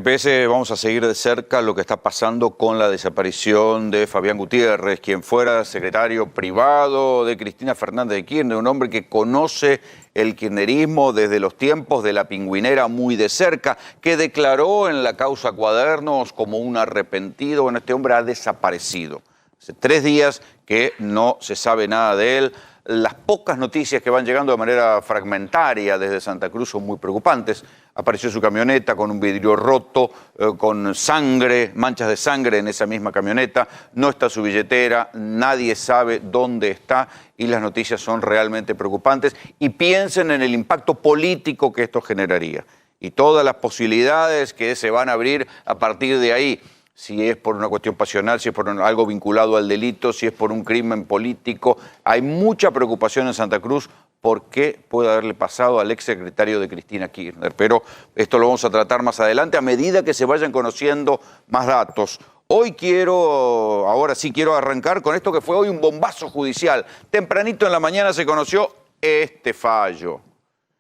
GPS, vamos a seguir de cerca lo que está pasando con la desaparición de Fabián Gutiérrez, quien fuera secretario privado de Cristina Fernández de Kirchner, un hombre que conoce el kirchnerismo desde los tiempos de la Pingüinera muy de cerca, que declaró en la causa Cuadernos como un arrepentido. Bueno, este hombre ha desaparecido. Hace 3 días que no se sabe nada de él. Las pocas noticias que van llegando de manera fragmentaria desde Santa Cruz son muy preocupantes. Apareció su camioneta con un vidrio roto, con sangre, manchas de sangre en esa misma camioneta. No está su billetera, nadie sabe dónde está y las noticias son realmente preocupantes. Y piensen en el impacto político que esto generaría y todas las posibilidades que se van a abrir a partir de ahí. Si es por una cuestión pasional, si es por algo vinculado al delito, si es por un crimen político. Hay mucha preocupación en Santa Cruz por qué puede haberle pasado al exsecretario de Cristina Kirchner. Pero esto lo vamos a tratar más adelante a medida que se vayan conociendo más datos. Ahora sí quiero arrancar con esto que fue hoy un bombazo judicial. Tempranito en la mañana se conoció este fallo.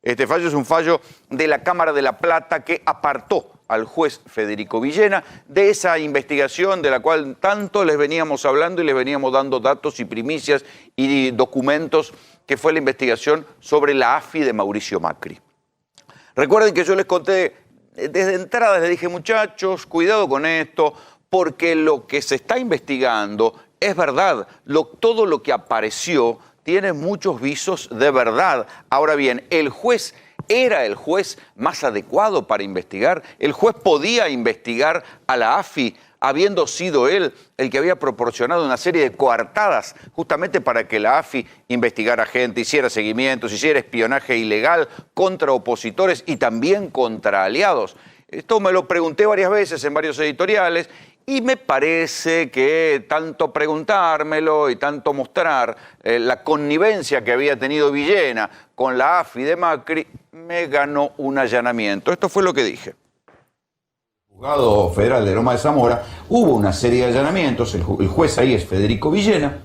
Este fallo es un fallo de la Cámara de La Plata que apartó al juez Federico Villena de esa investigación de la cual tanto les veníamos hablando y les veníamos dando datos y primicias y documentos, que fue la investigación sobre la AFI de Mauricio Macri. Recuerden que yo les conté, desde entrada les dije, muchachos, cuidado con esto, porque lo que se está investigando es verdad. Todo lo que apareció tiene muchos visos de verdad. Ahora bien, el juez ¿era el juez más adecuado para investigar? ¿El juez podía investigar a la AFI habiendo sido él el que había proporcionado una serie de coartadas justamente para que la AFI investigara gente, hiciera seguimientos, hiciera espionaje ilegal contra opositores y también contra aliados? Esto me lo pregunté varias veces en varios editoriales y me parece que tanto preguntármelo y tanto mostrar la connivencia que había tenido Villena con la AFI de Macri me ganó un allanamiento. Esto fue lo que dije. Juzgado Federal de Loma de Zamora hubo una serie de allanamientos, el juez ahí es Federico Villena,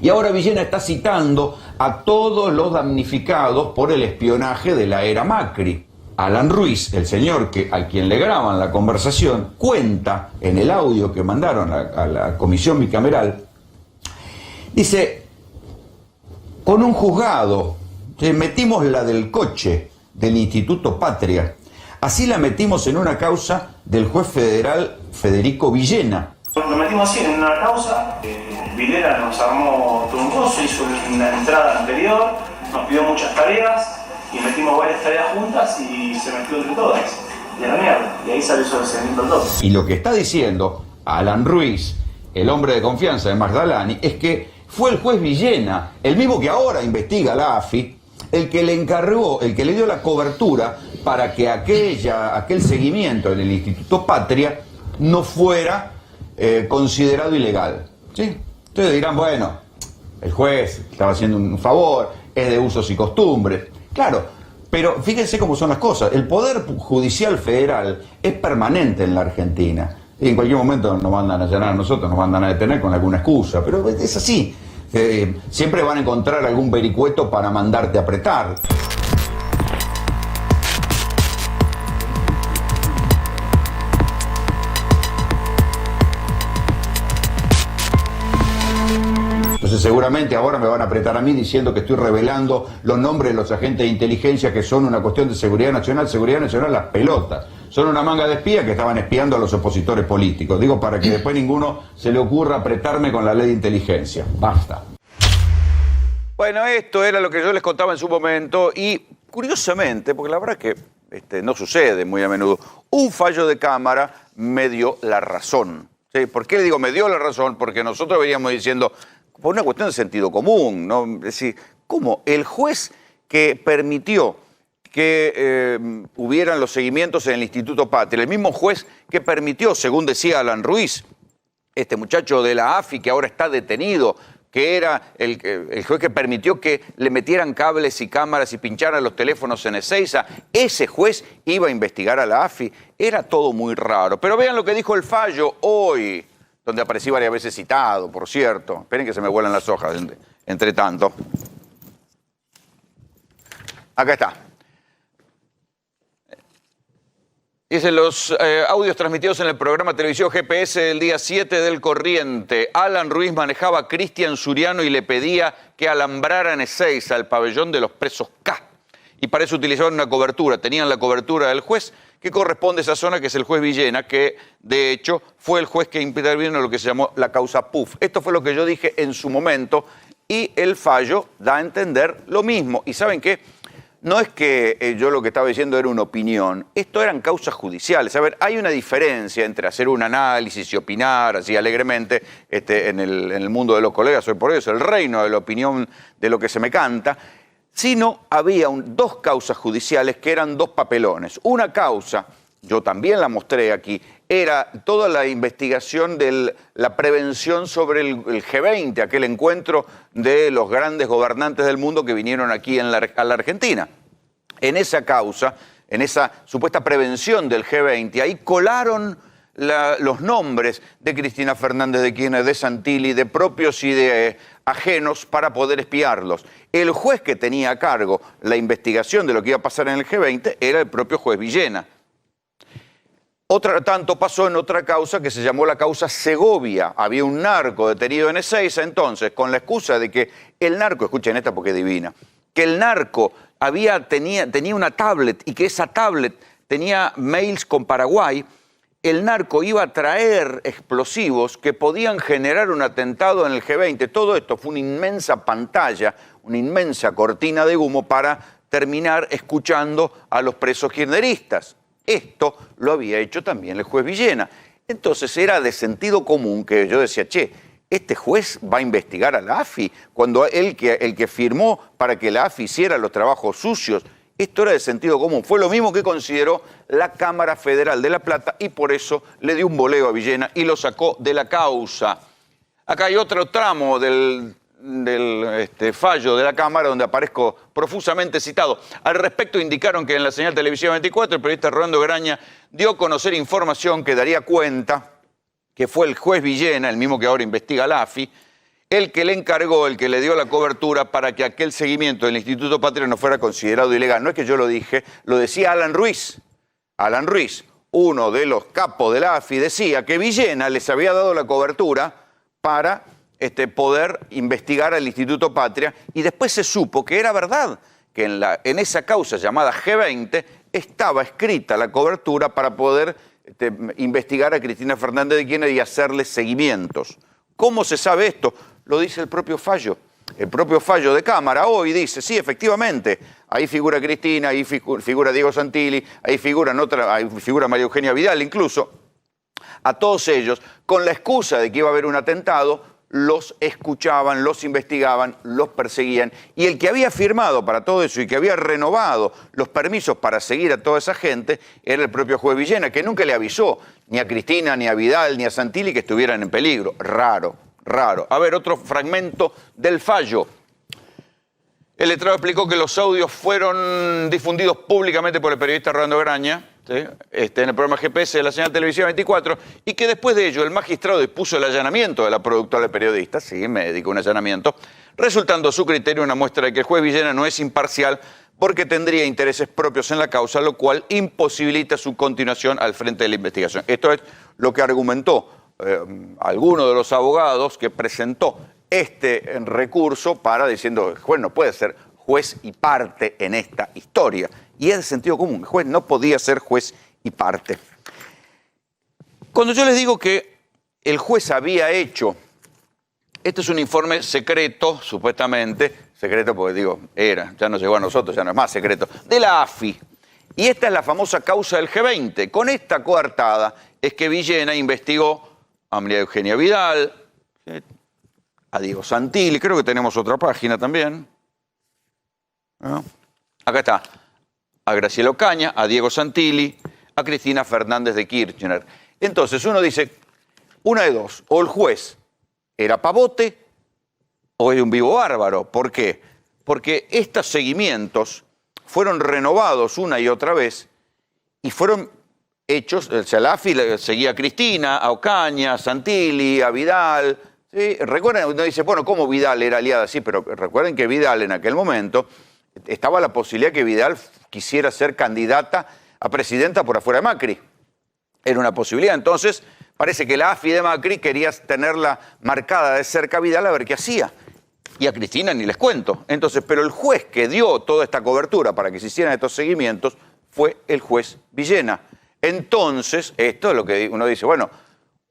y ahora Villena está citando a todos los damnificados por el espionaje de la era Macri. Alan Ruiz, el señor al quien le graban la conversación, cuenta en el audio que mandaron a la comisión bicameral, dice, con un juzgado, metimos la del coche del Instituto Patria, así la metimos en una causa del juez federal Federico Villena. Lo metimos así en una causa, Villena nos armó todo un coso, hizo una entrada anterior, nos pidió muchas tareas, y metimos varias tareas juntas y se mezcló entre todas. Y a la mierda. Y ahí salió eso de seguimiento al toque. Y lo que está diciendo Alan Ruiz, el hombre de confianza de Magdalani, es que fue el juez Villena, el mismo que ahora investiga a la AFI, el que le encargó, el que le dio la cobertura para que aquel seguimiento en el Instituto Patria no fuera considerado ilegal. ¿Sí? Entonces dirán, bueno, el juez estaba haciendo un favor, es de usos y costumbres. Claro, pero fíjense cómo son las cosas. El Poder Judicial Federal es permanente en la Argentina. Y en cualquier momento nos mandan a allanar a nosotros, nos mandan a detener con alguna excusa, pero es así. Siempre van a encontrar algún vericueto para mandarte a apretar. Entonces seguramente ahora me van a apretar a mí diciendo que estoy revelando los nombres de los agentes de inteligencia que son una cuestión de seguridad nacional, las pelotas. Son una manga de espías que estaban espiando a los opositores políticos. Digo, para que después ninguno se le ocurra apretarme con la ley de inteligencia. Basta. Bueno, esto era lo que yo les contaba en su momento y curiosamente, porque la verdad es que no sucede muy a menudo, un fallo de Cámara me dio la razón. ¿Sí? ¿Por qué le digo me dio la razón? Porque nosotros veníamos diciendo, por una cuestión de sentido común, ¿no? Es decir, ¿cómo? El juez que permitió que hubieran los seguimientos en el Instituto Patria, el mismo juez que permitió, según decía Alan Ruiz, este muchacho de la AFI que ahora está detenido, que era el juez que permitió que le metieran cables y cámaras y pincharan los teléfonos en Ezeiza, ese juez iba a investigar a la AFI. Era todo muy raro. Pero vean lo que dijo el fallo hoy, donde aparecí varias veces citado, por cierto. Esperen que se me vuelan las hojas, entre tanto. Acá está. Dicen los audios transmitidos en el programa televisivo GPS del día 7 del corriente. Alan Ruiz manejaba a Cristian Suriano y le pedía que alambrara en Ezeiza, al pabellón de los presos K. Y para eso utilizaban una cobertura. Tenían la cobertura del juez que corresponde a esa zona, que es el juez Villena, que de hecho fue el juez que intervino en lo que se llamó la causa PUF. Esto fue lo que yo dije en su momento y el fallo da a entender lo mismo. ¿Y saben qué? No es que yo lo que estaba diciendo era una opinión, esto eran causas judiciales. A ver, hay una diferencia entre hacer un análisis y opinar así alegremente en el mundo de los colegas, hoy por hoy es el reino de la opinión de lo que se me canta, sino había dos causas judiciales que eran dos papelones. Una causa, yo también la mostré aquí, era toda la investigación de la prevención sobre el G20, aquel encuentro de los grandes gobernantes del mundo que vinieron aquí a la Argentina. En esa causa, en esa supuesta prevención del G20, ahí colaron los nombres de Cristina Fernández de Kirchner, de Santilli, de propios y de ajenos para poder espiarlos. El juez que tenía a cargo la investigación de lo que iba a pasar en el G20 era el propio juez Villena. Tanto pasó en otra causa que se llamó la causa Segovia. Había un narco detenido en Ezeiza, entonces, con la excusa de que el narco, escuchen esta porque es divina, que el narco tenía una tablet y que esa tablet tenía mails con Paraguay, el narco iba a traer explosivos que podían generar un atentado en el G20. Todo esto fue una inmensa pantalla, una inmensa cortina de humo para terminar escuchando a los presos kirchneristas. Esto lo había hecho también el juez Villena. Entonces era de sentido común que yo decía, che, este juez va a investigar a la AFI cuando el que firmó para que la AFI hiciera los trabajos sucios. Esto era de sentido común. Fue lo mismo que consideró la Cámara Federal de La Plata y por eso le dio un boleo a Villena y lo sacó de la causa. Acá hay otro tramo del fallo de la Cámara donde aparezco profusamente citado. Al respecto indicaron que en la señal televisiva 24 el periodista Rolando Graña dio a conocer información que daría cuenta que fue el juez Villena, el mismo que ahora investiga la AFI, el que le encargó, el que le dio la cobertura para que aquel seguimiento del Instituto Patria no fuera considerado ilegal. No es que yo lo dije, lo decía Alan Ruiz. Alan Ruiz, uno de los capos de la AFI, decía que Villena les había dado la cobertura para poder investigar al Instituto Patria y después se supo que era verdad, que en esa causa llamada G20 estaba escrita la cobertura para poder investigar a Cristina Fernández de Kirchner y hacerle seguimientos. ¿Cómo se sabe esto? Lo dice el propio fallo. El propio fallo de Cámara hoy dice, sí, efectivamente, ahí figura Cristina, ahí figura Diego Santilli, ahí figura María Eugenia Vidal incluso. A todos ellos, con la excusa de que iba a haber un atentado, los escuchaban, los investigaban, los perseguían. Y el que había firmado para todo eso y que había renovado los permisos para seguir a toda esa gente era el propio juez Villena, que nunca le avisó ni a Cristina, ni a Vidal, ni a Santilli que estuvieran en peligro. Raro, raro. A ver, otro fragmento del fallo. El letrado explicó que los audios fueron difundidos públicamente por el periodista Rolando Graña, ¿sí? En el programa GPS de la señal televisiva 24, y que después de ello el magistrado dispuso el allanamiento de la productora del periodista, sí, me dedicó a un allanamiento, resultando a su criterio una muestra de que el juez Villena no es imparcial porque tendría intereses propios en la causa, lo cual imposibilita su continuación al frente de la investigación. Esto es lo que argumentó alguno de los abogados que presentó recurso para diciendo, el juez no puede ser juez y parte en esta historia. Y es de sentido común, el juez no podía ser juez y parte. Cuando yo les digo que el juez había hecho, este es un informe secreto, supuestamente, secreto porque digo, ya no llegó a nosotros, ya no es más secreto, de la AFI. Y esta es la famosa causa del G20. Con esta coartada es que Villena investigó a María Eugenia Vidal, a Diego Santilli, creo que tenemos otra página también. ¿No? Acá está. A Graciela Ocaña, a Diego Santilli, a Cristina Fernández de Kirchner. Entonces uno dice, una de dos, o el juez era pavote o es un vivo bárbaro. ¿Por qué? Porque estos seguimientos fueron renovados una y otra vez y fueron hechos, el AFI seguía a Cristina, a Ocaña, a Santilli, a Vidal. ¿Sí? Recuerden, uno dice, bueno, ¿cómo Vidal era aliada? Sí, pero recuerden que Vidal en aquel momento estaba la posibilidad que Vidal quisiera ser candidata a presidenta por afuera de Macri. Era una posibilidad. Entonces, parece que la AFI de Macri quería tenerla marcada de cerca a Vidal a ver qué hacía. Y a Cristina ni les cuento. Entonces, pero el juez que dio toda esta cobertura para que se hicieran estos seguimientos fue el juez Villena. Entonces, esto es lo que uno dice, bueno,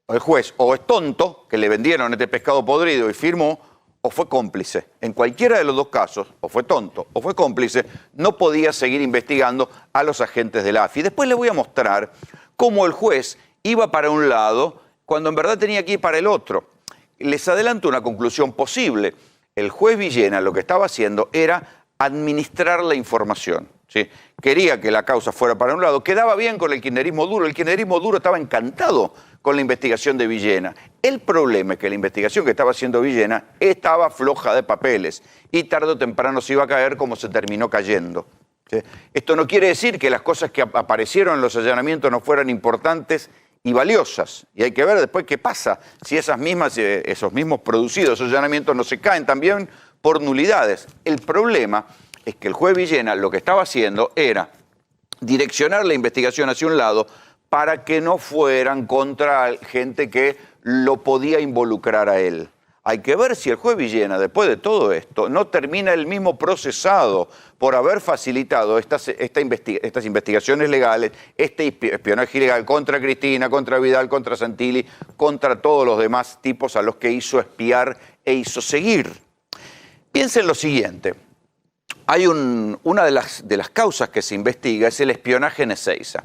el juez o es tonto, que le vendieron este pescado podrido y firmó, o fue cómplice. En cualquiera de los dos casos, o fue tonto o fue cómplice, no podía seguir investigando a los agentes de la AFI. Después les voy a mostrar cómo el juez iba para un lado cuando en verdad tenía que ir para el otro. Les adelanto una conclusión posible. El juez Villena lo que estaba haciendo era administrar la información, ¿sí? Quería que la causa fuera para un lado, quedaba bien con el kirchnerismo duro. El kirchnerismo duro estaba encantado con la investigación de Villena. El problema es que la investigación que estaba haciendo Villena estaba floja de papeles y tarde o temprano se iba a caer como se terminó cayendo, ¿sí? Esto no quiere decir que las cosas que aparecieron en los allanamientos no fueran importantes y valiosas. Y hay que ver después qué pasa si esos mismos producidos, esos allanamientos no se caen también por nulidades. El problema es que el juez Villena lo que estaba haciendo era direccionar la investigación hacia un lado para que no fueran contra gente que lo podía involucrar a él. Hay que ver si el juez Villena, después de todo esto, no termina él mismo procesado por haber facilitado estas investigaciones legales, este espionaje ilegal contra Cristina, contra Vidal, contra Santilli, contra todos los demás tipos a los que hizo espiar e hizo seguir. Piensen lo siguiente. Hay una de las causas que se investiga es el espionaje en Ezeiza.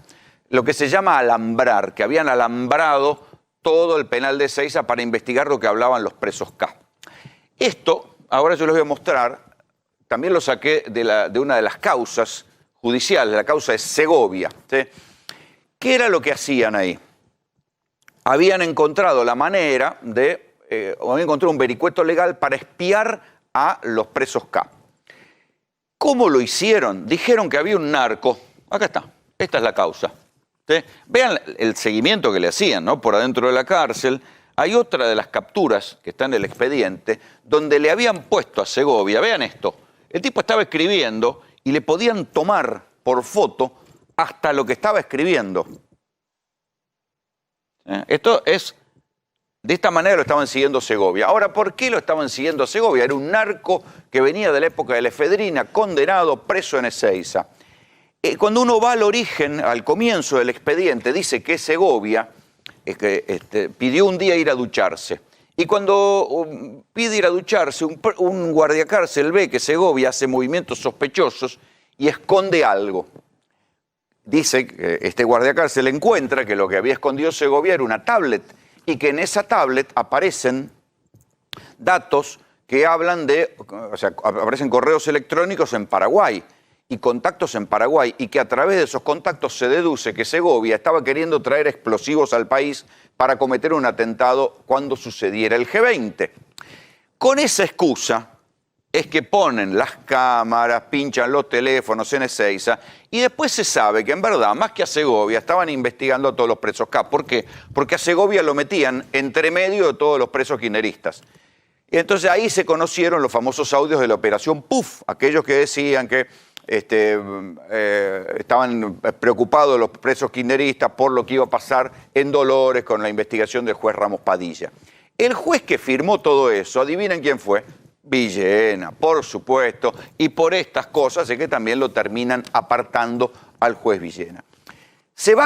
Lo que se llama alambrar, que habían alambrado todo el penal de Ezeiza para investigar lo que hablaban los presos K. Esto, ahora yo les voy a mostrar, también lo saqué de una de las causas judiciales, la causa de Segovia, ¿sí? ¿Qué era lo que hacían ahí? Habían encontrado la manera habían encontrado un vericueto legal para espiar a los presos K. ¿Cómo lo hicieron? Dijeron que había un narco, acá está, esta es la causa. ¿Sí? Vean el seguimiento que le hacían, ¿no? Por adentro de la cárcel. Hay otra de las capturas que está en el expediente donde le habían puesto a Segovia, vean esto, el tipo estaba escribiendo y le podían tomar por foto hasta lo que estaba escribiendo. Esto es, de esta manera lo estaban siguiendo Segovia. Ahora, ¿por qué lo estaban siguiendo a Segovia? Era un narco que venía de la época de la efedrina, condenado, preso en Ezeiza. Cuando uno va al origen, al comienzo del expediente, dice que Segovia pidió un día ir a ducharse. Y cuando pide ir a ducharse, un guardiacárcel ve que Segovia hace movimientos sospechosos y esconde algo. Dice que este guardiacárcel encuentra que lo que había escondido Segovia era una tablet y que en esa tablet aparecen datos que hablan aparecen correos electrónicos en Paraguay y contactos en Paraguay, y que a través de esos contactos se deduce que Segovia estaba queriendo traer explosivos al país para cometer un atentado cuando sucediera el G20. Con esa excusa es que ponen las cámaras, pinchan los teléfonos en Ezeiza, y después se sabe que en verdad, más que a Segovia, estaban investigando a todos los presos K. ¿Por qué? Porque a Segovia lo metían entre medio de todos los presos kirchneristas. Y entonces ahí se conocieron los famosos audios de la operación PUF, aquellos que decían que estaban preocupados los presos kirchneristas por lo que iba a pasar en Dolores con la investigación del juez Ramos Padilla. El juez que firmó todo eso, adivinen quién fue, Villena, por supuesto, y por estas cosas es que también lo terminan apartando al juez Villena. Se va